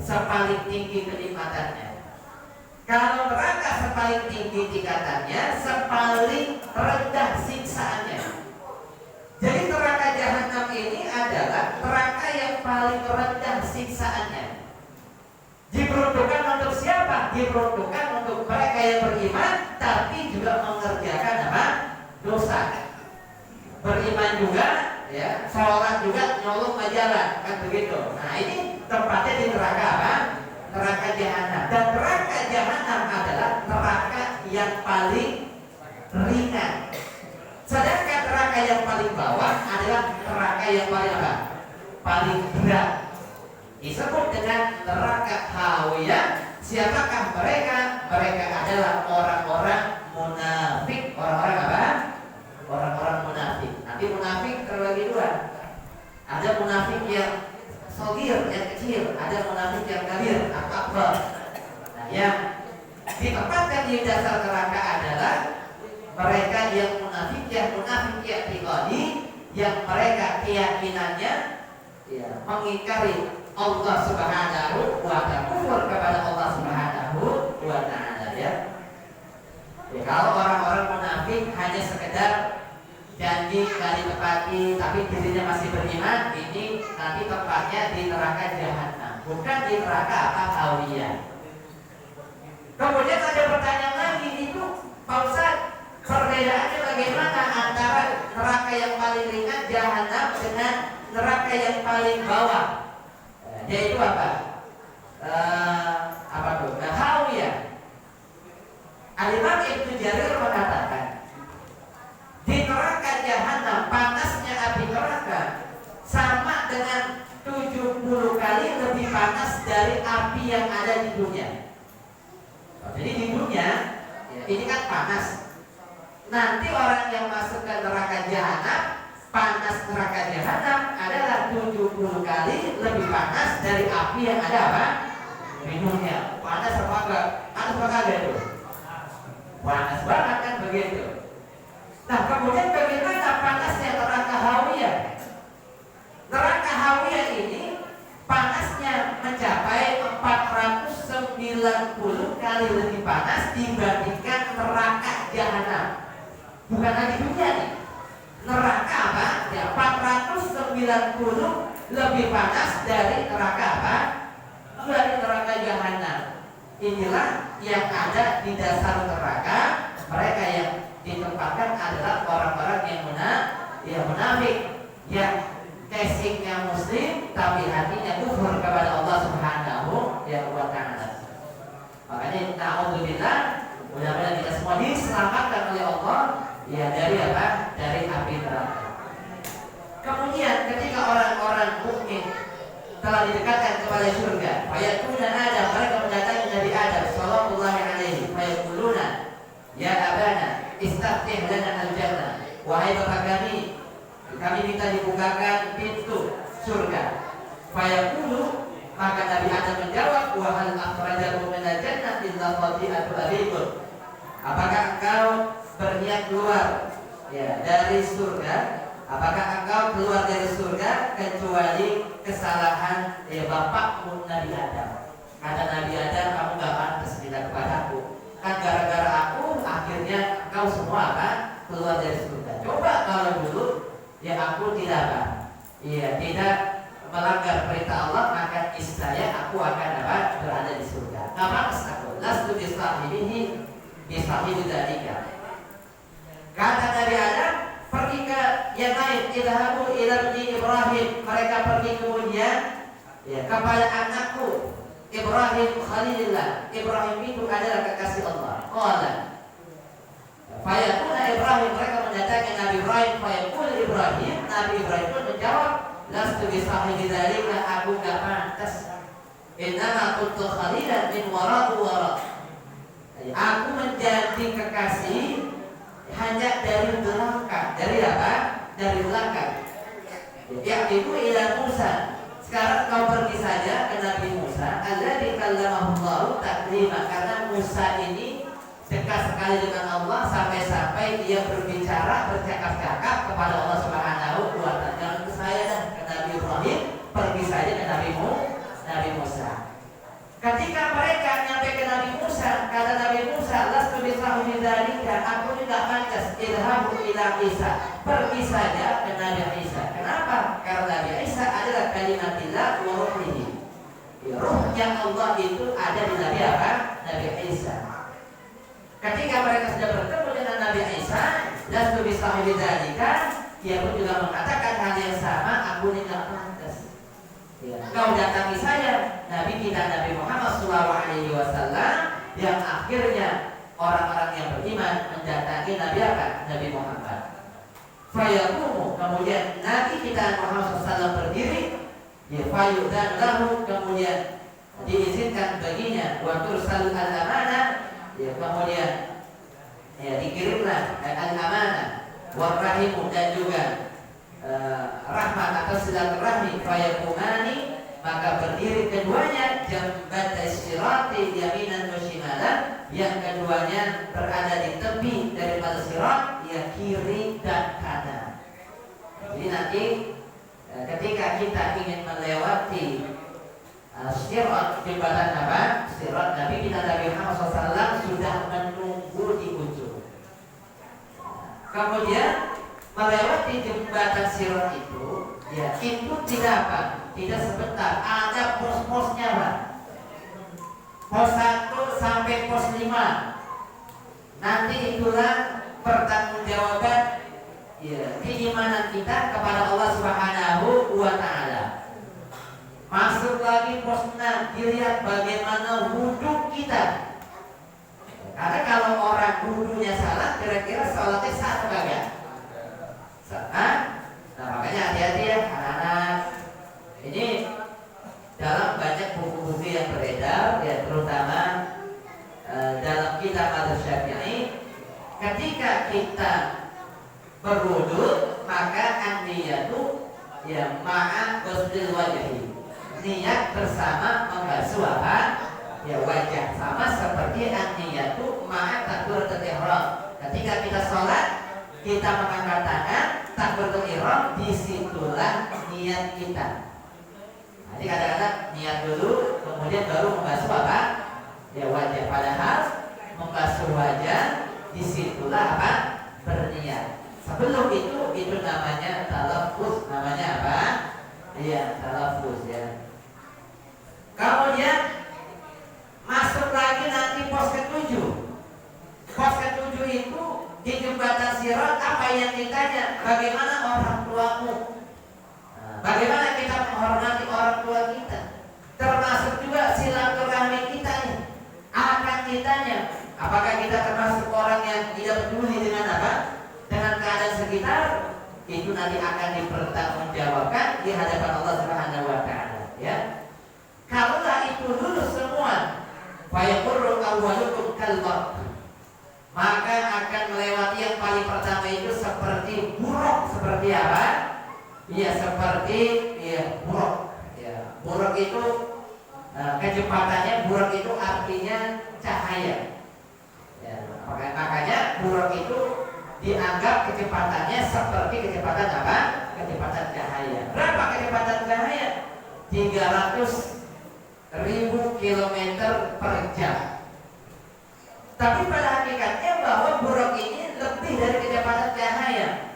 sepaling tinggi kenikmatannya. Kalau neraka sepaling tinggi tingkatannya, sepaling rendah siksaannya. Jadi neraka jahanam ini adalah neraka yang paling rendah siksaannya. Diperuntukkan untuk siapa? Diperuntukkan untuk mereka yang beriman, tapi juga mengerjakan apa? Dosa. Beriman juga, ya, sholat juga, nyolong majalah, kan begitu. Nah ini tempatnya di neraka apa? Neraka jahanam. Dan neraka jahanam adalah neraka yang paling ringan. Sedangkan neraka yang paling bawah adalah neraka yang paling apa? Paling berat. Disebut dengan neraka hawiyah. Siapakah mereka? Mereka adalah orang-orang munafik. Orang-orang apa? Orang-orang munafik. Nanti munafik terbagi dua. Ada munafik yang shogir, yang kecil. Ada munafik yang kabir, akbar. Nah, yang ditempatkan di dasar neraka adalah mereka yang munafik i'tiqadi, yang mereka keyakinannya ya, mengingkari Allah Subhanahu wa ta'ala, kufur kepada Allah Subhanahu wa ta'ala, ya. Ya, kalau orang-orang munafik hanya sekedar janji nggak ditepati tapi dirinya masih beriman, ini nanti tempatnya di neraka jahanam, bukan di neraka apa? Hawiyah. Kemudian ada pertanyaan lagi, itu Pak Ustaz, perbedaannya bagaimana antara neraka yang paling ringan jahanam dengan neraka yang paling bawah? Yaitu apa? Apa tuh? Hawiyah. Al-Imam Ibnu Jarir mengatakan, di neraka jahanam panasnya api neraka sama dengan 70 kali lebih panas dari api yang ada di dunia. Jadi di dunia ya, ini kan panas. Nanti orang yang masuk ke neraka jahanam, panas neraka jahanam adalah 70 kali lebih panas dari api yang ada apa? Di dunia. Panas apa enggak? Panas apa enggak itu? Panas banget kan begitu. Nah, kemudian bagaimana panasnya neraka hawiyah? Neraka hawiyah ini panasnya mencapai 490 kali lebih panas dibandingkan neraka jahanam. Bukan lagi dunia nih. Neraka apa? Ya, 490 lebih panas dari neraka apa? Dari neraka jahanam. Inilah yang ada di dasar neraka. Mereka yang ditempatkan adalah orang-orang yang munafik, yang casingnya muslim tapi hatinya kufur kepada Allah Subhanahu wa ta'ala. Makanya na'udzubillah, mudah-mudahan kita semua diselamatkan oleh Allah ya dari apa? Dari api neraka. Kemudian ketika orang-orang mukmin telah didekatkan kepada surga, fayaquluna Adam, mereka mendatangi Nabi Adam sallallahu alaihi fayaquluna ya abana istaftih lana al-jannah, wahai bapak kami minta dibukakan pintu surga. Fayaqulu, maka Nabi Adam menjawab, wa hal akhrajakum min al-jannah illa khati'atu abikum, apakah engkau berniat keluar ya dari surga? Apakah engkau keluar dari surga kecuali kesalahan ya bapakmu Nabi Adam? Kata Nabi Adam, kamu gak pantas pindah kepadaku. Kan gara-gara aku akhirnya engkau semua apa? Keluar dari surga. Coba kalau dulu ya aku tidak apa? Iya, tidak melanggar perintah Allah, maka istilahnya aku akan apa? Berada di surga. Gak pantas aku. Lastu bisahibihi bisahibi dzalika. Kata Nabi Adam, pergi ke yang lain, idhabu ila Ibrahim, mereka pergi kemudian ya, kepada anakku Ibrahim Khalilillah. Ibrahim itu adalah kekasih Allah. Qala fayaqula Ibrahim, mereka mendatangi Nabi Ibrahim, fayaqul Ibrahim, Nabi Ibrahim pun menjawab, lastu bisahibi dzalika, aku gak pantas. Innama kuntu khalilan min wara'u wara', aku menjadi kekasih hanya dari belakang. Dari apa? Dari belakang. Ya ibu ila Musa, sekarang kau pergi saja ke Nabi Musa, alladzi kallamahu Allah taklima, karena Musa ini dekat sekali dengan Allah sampai-sampai dia berbicara, bercakap-cakap kepada Allah Subhanahu wa ta'ala. Jangan ke saya dan ke Nabi Ibrahim, pergi saja ke Nabi Musa. mengenal Isa, pergi saja ke Nabi Isa. Kenapa? Karena Nabi Isa adalah kalimatillah wa ruhihi. Ruhnya Allah itu ada di Nabi apa? Nabi Isa. Ketika mereka sudah bertemu dengan Nabi Isa, dan bisa dzalika, dia pun juga mengatakan hal yang sama, aku ini tidak pantas. Kau datangi saya, Nabi kita Nabi Muhammad SAW, yang akhirnya orang-orang yang beriman mendatangi Nabi apa? Nabi Muhammad. Fayaqumu, kemudian Nabi kita Muhammad SAW berdiri, ya fayudan lahu, kemudian diizinkan baginya wa tursal al-amanah, ya kemudian ya dikirimlah al-amanah warahimu, dan juga rahmat atau silaturahmi. Fayaqumani, maka berdiri keduanya jambat sirati yaminan wa shimalan, yang keduanya berada di tepi daripada sirat, ya kiri dan kanan. Jadi nanti ketika kita ingin melewati sirat, jembatan apa? Sirat, Nabi kita Nabi Muhammad SAW sudah menunggu di ujung. Kemudian melewati jembatan sirat itu, ya itu tidak apa? Tidak sebentar, ada pos-posnya Pak. Pos 1 sampai pos 5. Nanti itulah pertanggungjawaban ya, keimanan kita kepada Allah Subhanahu wa Ta'ala. Masuk lagi pos 6, dilihat bagaimana wudhu kita. Karena kalau orang wudhunya salah, kira-kira sholatnya sah atau enggak? Sah. Nah makanya hati-hati ya anak-anak. Ini dalam banyak buku-buku yang beredar, ya terutama dalam kitab Al-Syafi'i, ketika kita berwudu maka an-niyatu ya ma'a ghusl wajhi, niat bersama membasuh apa? Ya wajah, sama seperti an-niyatu ma'a takbiratul ihram. Ketika kita sholat, kita mengangkat tangan, takbiratul ihram, disitulah niat kita. Jadi kadang-kadang niat dulu, kemudian baru membasuh apa? Ya wajah. Padahal membasuh wajah, disitulah apa? Berniat. Sebelum itu namanya talafuz, namanya apa? Iya, talafuz ya. Kemudian masuk lagi nanti pos ke-7. Pos ke-7 itu di jembatan sirat, apa yang ditanya? Bagaimana orang tuamu? Bagaimana kita menghormati orang tua kita? Termasuk juga silaturahmi kita nih. Akan ditanya, apakah kita termasuk orang yang tidak peduli dengan apa? Dengan keadaan sekitar? Itu nanti akan dipertanggungjawabkan di hadapan Allah Subhanahu wa Ta'ala, ya. Kalaulah itu lulus semua, fayaqurru awwalukum kalbar, maka akan melewati yang paling pertama itu seperti buruk. Seperti apa? Ya seperti ya buruk. Ya, buruk itu kecepatannya, buruk itu artinya cahaya. Ya, makanya buruk itu dianggap kecepatannya seperti kecepatan apa? Kecepatan cahaya. Berapa kecepatan cahaya? 300.000 km per jam. Tapi pada hakikatnya bahwa buruk ini lebih dari kecepatan cahaya.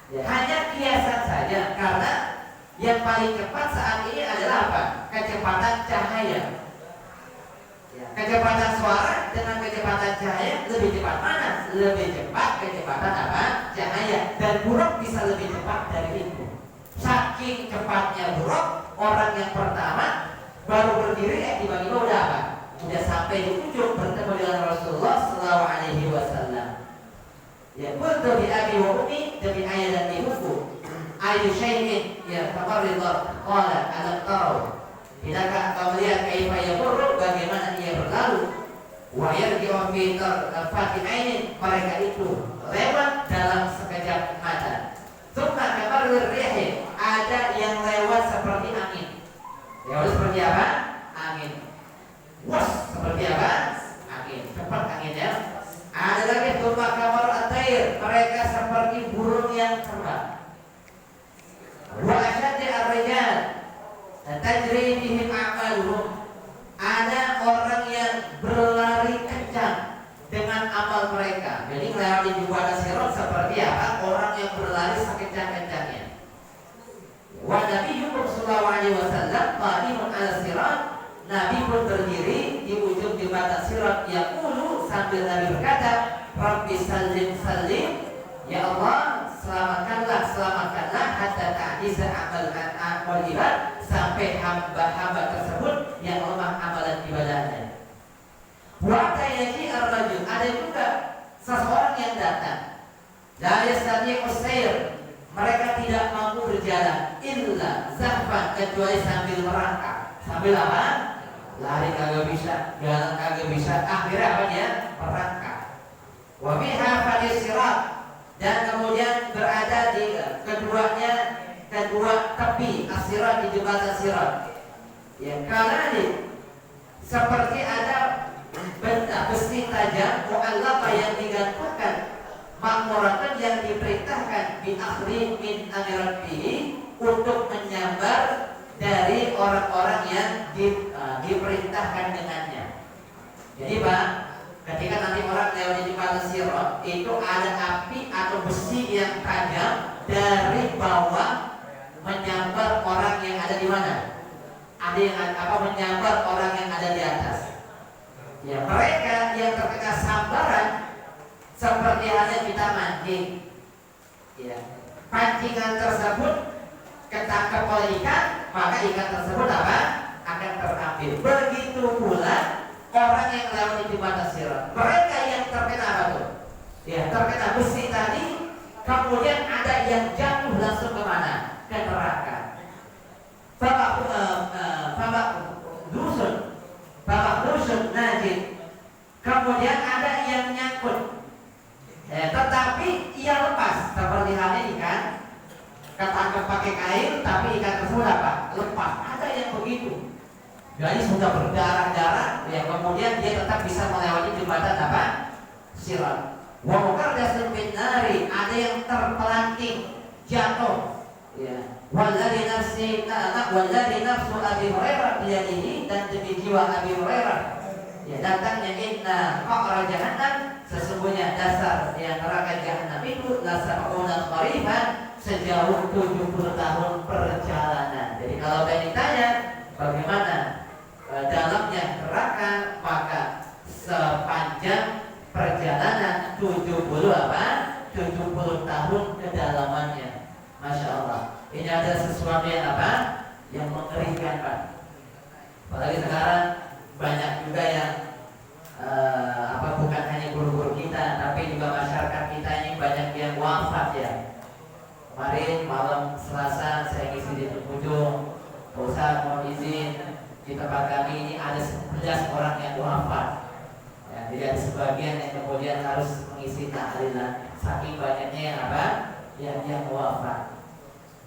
Ya, hanya kiasan saja, karena yang paling cepat saat ini adalah apa? Kecepatan cahaya. Ya, kecepatan suara dengan kecepatan cahaya lebih cepat mana? Lebih cepat kecepatan apa? Cahaya. Dan buruk bisa lebih cepat dari itu. Saking cepatnya buruk, orang yang pertama baru berdiri tiba-tiba udah apa? Udah sampai di ujung bertemu dengan Rasulullah SAW. Ya, kuntu bi abi wa ummi, demi ayah dan ibuku. Ayu syai'in ya faqaridha qala alam tarau. Tidakkah kau melihat kaifa yamurru, bagaimana ia berlalu? Wa yarji'u fi tarfatin ainin, mereka itu lewat dalam sekejap mata. Tsumma kamarrir rihi, ada yang lewat seperti angin. Lewat seperti apa? Angin. Was, seperti apa? Angin. Cepat anginnya. Ada lagi tsumma kamar at-tayr, mereka seperti burung yang terbang. Wa asyaddi ar-rijal tajri bihim a'maluhum, ada orang yang berlari kencang dengan amal mereka. Jadi melewati jembatan sirat seperti seperti apa? Orang yang berlari sekencang-kencangnya. Wa Nabiyyukum sallallahu alaihi wasallam qa'imun 'ala sirat. Nabi pun berdiri di ujung jembatan sirat, yaqulu, sambil Nabi berkata, Rabbi sallim sallim, ya Allah selamatkanlah hatta ta'jiza amal ibad, sampai hamba-hamba tersebut yang lemah amalan ibadahnya. Wa yaji ar-rajul, ada juga seseorang yang datang, la yastati'u sayr, mereka tidak mampu berjalan, illa zahfan, kecuali sambil merangkak. Sambil apa? Lari kagak bisa, jalan kagak bisa, akhirnya apa dia? Merangkak. Wa biha fadisirat, dan kemudian berada di kedua tepi asirat, di jembatan sirat. Ya, karena seperti ada benda besi tajam mu'allaqah yang digantungkan, makmuratan yang diperintahkan bi akhri min amiratihi, untuk menyambar dari orang-orang yang diperintahkan dengannya. Jadi Pak, ketika nanti orang lewat di jembatan sirat, itu ada api atau besi yang tajam dari bawah menyambar orang yang ada di mana? Ada yang menyambar orang yang ada di atas. Ya, mereka yang terkena sambaran seperti halnya kita mancing. Ya, pancingan tersebut ketangkap oleh ikan, maka ikan tersebut apa? Akan terambil. Begitu pula orang yang lewat di jembatan sirat. Mereka yang terkena apa tuh? Ya, terkena besi tadi, kemudian ada yang jatuh langsung ke mana? Ke neraka. Babak dusun najid. Kemudian ada yang nyangkut, tetapi ia lepas, seperti halnya ikan ketangkap pakai kain, tapi ikan tersebut apa? Lepas. Ada yang begitu. Jadi sudah berdarah-darah, ya, kemudian dia tetap bisa melewati jembatan apa? Sirat. Wa muqardasun bin nari, ada yang terpelanting, jatuh. Ya. Walladzi nafsu Abi Hurairah biyadihi, dan demi jiwa Abi Hurairah, ya, datangnya inna faqra jahannam, sesungguhnya dasar yang neraka jahannam itu lasab'una qarifan, sejauh 70 tahun perjalanan. Jadi kalau tadi ditanya bagaimana dalamnya neraka, maka sepanjang perjalanan 70 tahun kedalamannya. Masya Allah. Ini ada sesuatu yang apa? Yang mengerikan, Pak. Apalagi sekarang banyak juga yang bukan hanya guru-guru kita, tapi juga masyarakat kita ini banyak yang wafat, ya. Kemarin malam Selasa saya ngisi di ujung, Ustaz mau izin, di tempat kami ini ada 11 orang yang wafat. Ya, tidak ada sebagian yang kemudian harus mengisi tahlilan, saking banyaknya yang wafat.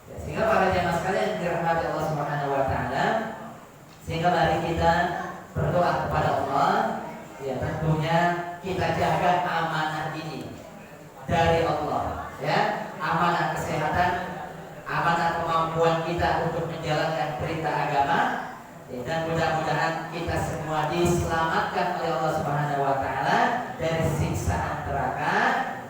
Ya, sehingga para jamaah sekalian yang dirahmati Allah Subhanahu wa taala, sehingga mari kita berdoa kepada Allah, ya, tentunya kita jaga amanah ini dari Allah, ya, amanah kesehatan, amanah kemampuan kita untuk menjalankan perintah agama, ya, dan mudah-mudahan kita semua diselamatkan oleh Allah Subhanahu wa taala dari siksaan neraka,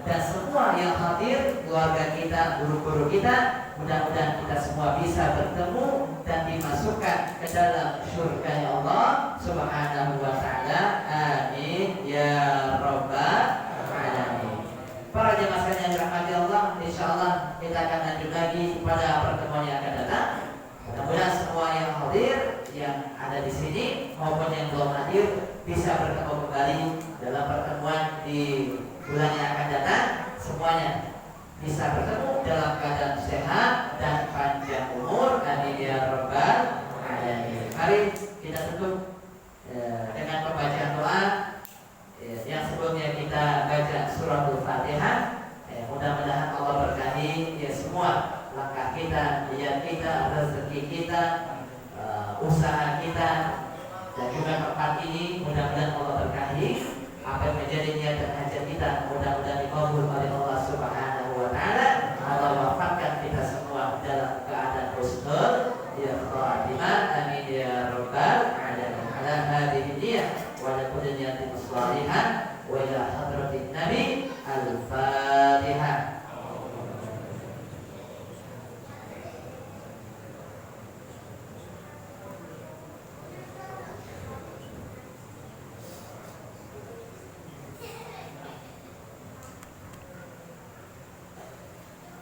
dan semua yang hadir, keluarga kita, guru-guru kita, mudah-mudahan kita semua bisa bertemu dan dimasukkan ke dalam surga Allah Subhanahu wa taala. Amin ya rabbal alamin. Para jemaah sekalian yang dirahmati Allah, insyaallah kita akan lanjut lagi pada pertemuan yang akan datang. Mudah-mudahan semua yang hadir, yang ada di sini maupun yang belum hadir, bisa bertemu kembali dalam pertemuan di bulan yang akan datang. Semuanya bisa bertemu dalam keadaan sehat dan panjang umur. Amin ya rabbal alamin. Mari kita tutup dengan pembacaan doa yang sebelumnya kita baca suratul Fatihah. Mudah-mudahan Allah berkahi ya semua langkah kita, niat kita, rezeki kita, usaha kita, dan juga tempat ini. Mudah-mudahan Allah berkahi apa yang menjadi niat dan hajat kita, mudah-mudahan dikabul oleh Allah Subhanahu wa taala. Allah wafatkan kita semua dalam keadaan husnul ya khatimah. Amin ya rabbal alamin. Ala hadhihi niyyah wa ala kulli niyatin shalihah wa ila hadratin nabi al-fatihah.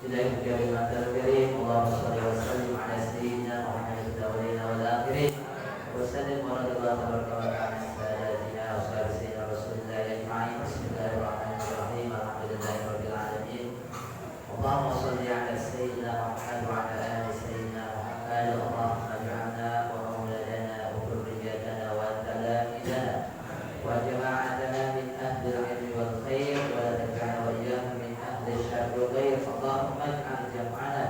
إلى يوم القيامة الكريم. اللهم صل وسلم على سيدنا محمد الأولين والآخرين وسلم ورضي الله تبارك وتعالى عن ساداتنا وصحابة سيدنا رسول الله أجمعين. بسم الله الرحمن الرحيم. الحمد لله رب العالمين. اللهم صل على سيدنا محمد وعلى آل سيدنا محمد. اللهم اجعلنا وأولادنا وذريتنا وتلاميذنا وجماعتنا من أهل العلم والخير، ولا تجعلنا وإياهم من أهل الشر والغير. اللهم اجعل جمعنا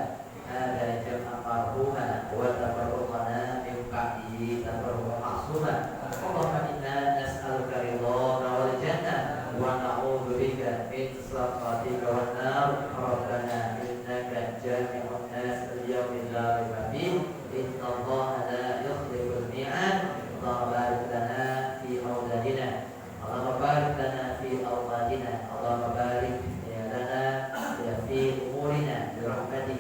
هذا جمعا مرحوما وتفرقنا من بعده تفرقا معصوما. اللهم إنا نسألك رضاك والجنة ونعوذ بك من سخطك والنار. ربنا إنك جامع الناس اليوم لا ريب فيه إن الله لا يخلف الميعاد. اللهم بارك لنا في أولادنا، اللهم بارك لنا في أولادنا، اللهم بارك لنا في أمورنا برحمتك